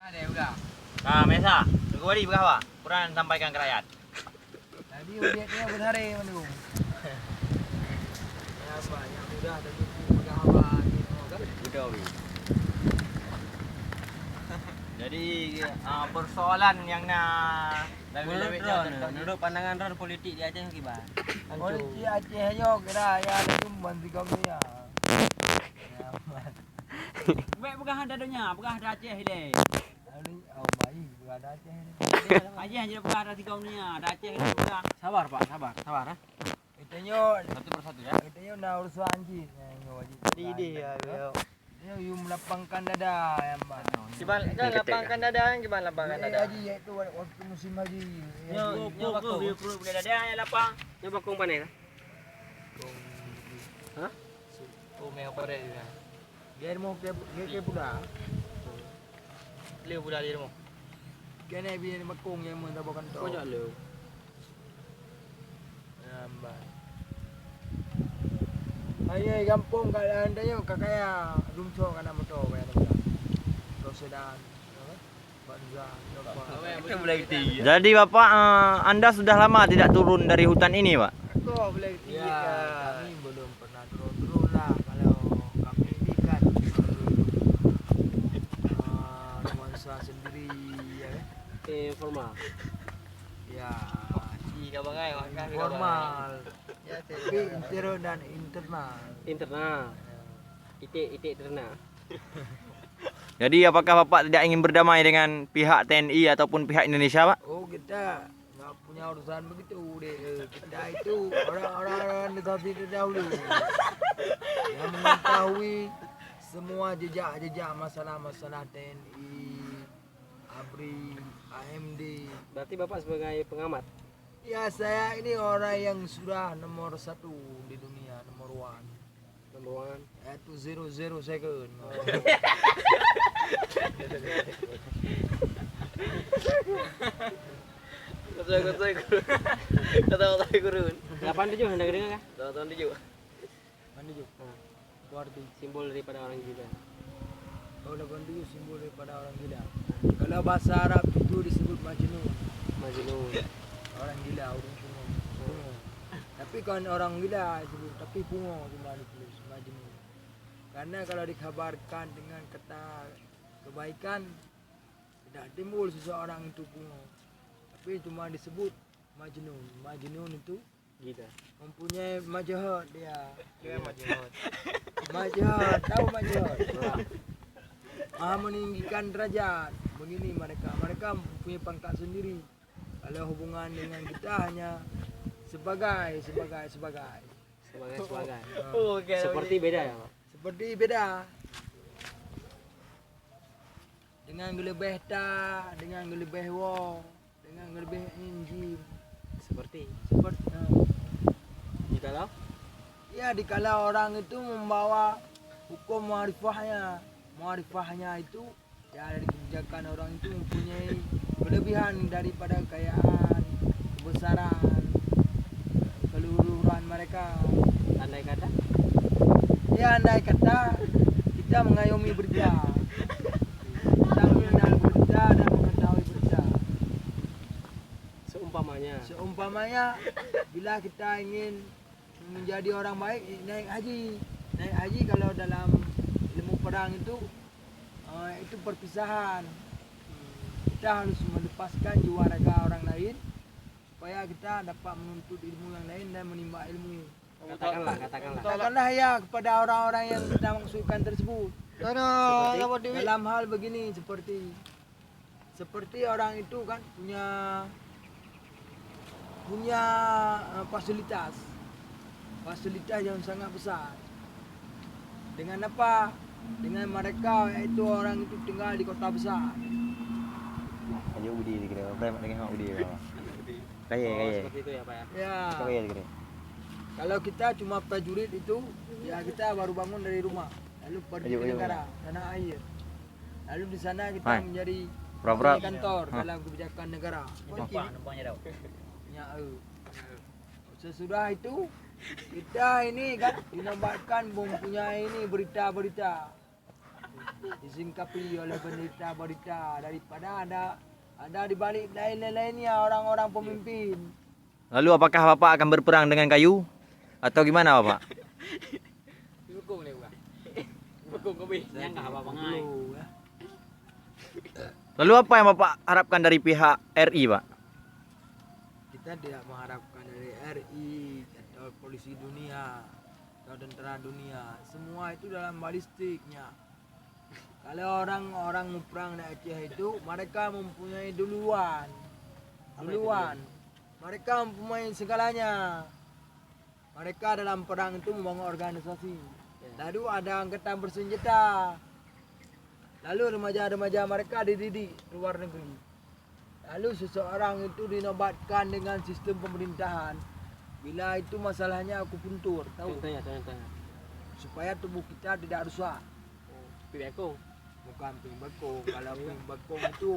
Ada udah. Nah, Mesa, tunggu di berapa? Kurang sampaikan ke rakyat. Tadi udiatnya benar menu. Ya banyak udah tadi berapa gitu kan. Udah, Wi. Jadi persoalan yang menurut pandangan Ron politik di Aceh gimana? Politik Aceh yo kira ya ada cumban di kami ya. Baik bukan ada dunia, bukan ada Aceh ini. Ini oh baik ada Aceh ini. Aceh hanya bukan ada tiga dunia, ada Aceh ini bukan. Sabar Pak, sabar. Itu yo satu persatu ya. itu yo na urusan anjing yang wajib. Ide ya, yo. Ini you melapangkan dada ya Mbak. Gimana? Jangan lapangkan dada, gimana lapangkan dada? Haji ya itu waktu musim haji. Nyo bakung boleh ada yang lapang. Nyo bakung mana ya? Hah? Oh, may opere ya. Dia mau ke pula. Liu budak dia mo. Kene biar makung yang mentabakan tu. Kau jangan lu. Nampak. Ayah kampung keadaan dia kakaya rumco kana motor kaya nama. Rosedan. Banza. Jadi Bapak, Anda sudah lama tidak turun dari hutan ini, Pak? Aku boleh tinggi kami belum pernah turun lah kalau kami ini kan nuansa sendiri ya. Formal. Ya. Iya, bangai, makan Formal. Ya, tapi intern dan internal. Internal. Itik terna. Jadi apakah Bapak tidak ingin berdamai dengan pihak TNI ataupun pihak Indonesia, Pak? Oh, kita nggak punya urusan begitu deh. Kita itu orang-orang negara terdahulu yang mengetahui semua jejak-jejak masalah-masalah TNI, ABRI, AMD. Berarti Bapak sebagai pengamat. Ya, saya ini orang yang sudah nomor 1 di dunia, nomor 1. Nomor 1. Yaitu 00 second. Kata-kata kurun. 87 hendak dengar kah? Tahun 7. Mana ju? Itu arti. Simbol daripada orang gila. Oh, 87 simbol daripada orang gila. Kalau bahasa Arab itu disebut majnun. Majnun. Orang gila, orang pungo. Tapi kan orang gila disebut, tapi pungo cuma ditulis majnun. Karena kalau dikabarkan dengan kata kebaikan tidak timbul seseorang itu pungo. Tapi cuma disebut majnun. Majnun itu Gila. mempunyai majahat dia. Dia majnun. Majahat, tahu majahat? Maha meninggikan derajat. Begini mereka punya pangkat sendiri. Kalau hubungan dengan kita hanya sebagai. Oh, okay. Seperti beda ya, Pak. Seperti beda. Dengan gelebeh ta, dengan gelebeh wo, dengan gelebeh injim. Seperti. Jikalau Ya, dikala orang itu membawa hukum muarifahnya. Muarifahnya itu ya dari kebijakan orang itu mempunyai kelebihan daripada kekayaan, kebesaran, keluhuran mereka. andai kata Ya, andai kata kita mengayomi berita. Kita mengenal berita dan mengetahui berita. Seumpamanya bila kita ingin menjadi orang baik, naik haji. Naik haji kalau dalam ilmu perang itu perpisahan. Kita harus melepaskan jiwa raga orang lain supaya kita dapat menuntut ilmu yang lain dan menimba ilmu. Katakanlah ya kepada orang-orang yang kita maksudkan tersebut. Dalam hal begini seperti orang itu kan punya fasilitas yang sangat besar. Dengan apa? Dengan mereka yaitu orang itu tinggal di kota besar. Aja Udi dikira. Berapa dengan Udi berapa? Kaya. seperti itu ya, Pak ya. Ya. Kaya dikira. Kalau kita cuma prajurit itu, ya kita baru bangun dari rumah, lalu pergi ke negara, tanah air. Lalu di sana kita menjadi kantor dalam kebijakan negara. Nampaknya dah. Ya, sesudah itu kita ini kan dinobatkan mempunyai ini berita-berita. disingkapi oleh berita-berita daripada ada di balik lain-lainnya orang-orang pemimpin. Lalu apakah Bapak akan berperang dengan kayu atau gimana Bapak? Dukung nih Bang. Dukung kami. Yang enggak apa-apa ngai. Dulu, ya. Lalu apa yang Bapak harapkan dari pihak RI, Pak? Kita tidak mengharapkan dari RI atau polisi dunia atau tentara dunia, semua itu dalam balistiknya. Kalau orang-orang mau perang di Aceh itu mereka mempunyai duluan. Mereka mempunyai segalanya. Mereka dalam perang itu membangun organisasi. Lalu ada angkatan bersenjata. Lalu remaja-remaja mereka dididik luar negeri. Lalu seseorang itu dinobatkan dengan sistem pemerintahan. Bila itu masalahnya akupuntur, tahu? Contohnya. Supaya tubuh kita tidak rusak. Pibeko. Bukan ping bekong. Kalau ping bekong itu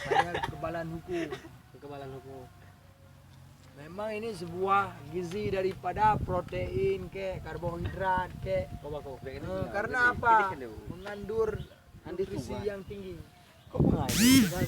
hanya kekebalan hukum. Kekebalan hukum. Memang ini sebuah gizi daripada protein ke karbohidrat ke. Kobako. Karena apa? Mengandung nutrisi yang tinggi. Kok mengai?